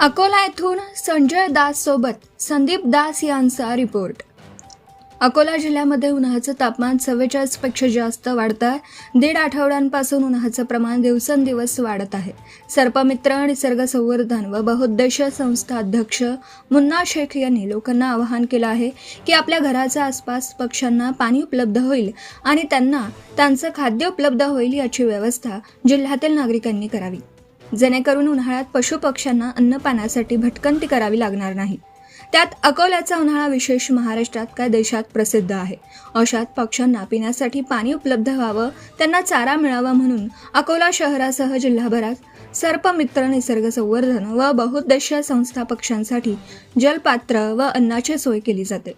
अकोला येथून संजय दास सोबत संदीप दास यांचा रिपोर्ट। अकोला जिल्ह्यामध्ये उन्हाचं तापमान 44 पेक्षा जास्त वाढत आहे। दीड आठवड्यांपासून उन्हाचं प्रमाण दिवसेंदिवस वाढत आहे। सर्पमित्र निसर्ग संवर्धन व बहुउद्देशीय संस्था अध्यक्ष मुन्ना शेख यांनी लोकांना आवाहन केलं आहे की आपल्या घराच्या आसपास पक्ष्यांना पाणी उपलब्ध होईल आणि त्यांना त्यांचं खाद्य उपलब्ध होईल याची व्यवस्था जिल्ह्यातील नागरिकांनी करावी, जेणेकरून उन्हाळ्यात पशुपक्ष्यांना अन्नपाण्यासाठी भटकंती करावी लागणार नाही। त्यात अकोल्याचा उन्हाळा विशेष महाराष्ट्रात काय देशात प्रसिद्ध आहे। अशात पक्ष्यांना पिण्यासाठी पाणी उपलब्ध व्हावं, त्यांना चारा मिळावा म्हणून अकोला शहरासह जिल्हाभरात सर्पमित्र निसर्ग संवर्धन व बहुउद्देशीय संस्था पक्ष्यांसाठी जलपात्र व अन्नाची सोय केली जाते।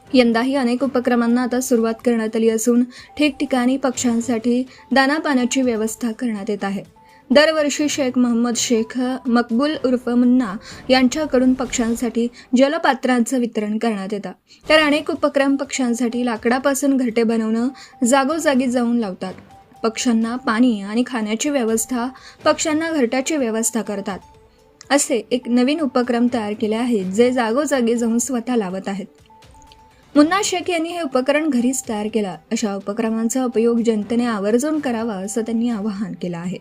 यंदाही अनेक उपक्रमांना आता सुरुवात करण्यात आली असून ठिकठिकाणी पक्ष्यांसाठी दाना पाण्याची व्यवस्था करण्यात येत आहे। दरवर्षी शेख मोहम्मद शेख मकबूल उर्फ मुन्ना यांच्याकडून पक्ष्यांसाठी जलपात्रांचं वितरण करण्यात येतं। तर अनेक उपक्रम पक्ष्यांसाठी लाकडापासून घरटे बनवणं जागोजागी जाऊन लावतात। पक्ष्यांना पाणी आणि खाण्याची व्यवस्था, पक्ष्यांना घरट्याची व्यवस्था करतात। असे एक नवीन उपक्रम तयार केले आहेत जे जागोजागी जाऊन स्वतः लावत आहेत। मुन्ना शेख यांनी हे उपकरण घरीच तयार केलं। अशा उपक्रमांचा उपयोग जनतेने आवर्जून करावा असं त्यांनी आवाहन केलं आहे।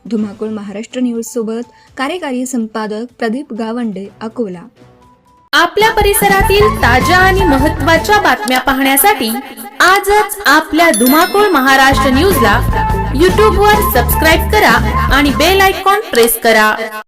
धुमाकूळ महाराष्ट्र न्यूज सोबत कार्यकारी संपादक प्रदीप गावंडे, अकोला। आपल्या परिसरातील ताज्या आणि महत्त्वाच्या बातम्या पाहण्यासाठी आजच आपल्या धुमाकूळ महाराष्ट्र न्यूजला YouTube वर सबस्क्राइब करा आणि बेल आयकॉन प्रेस करा।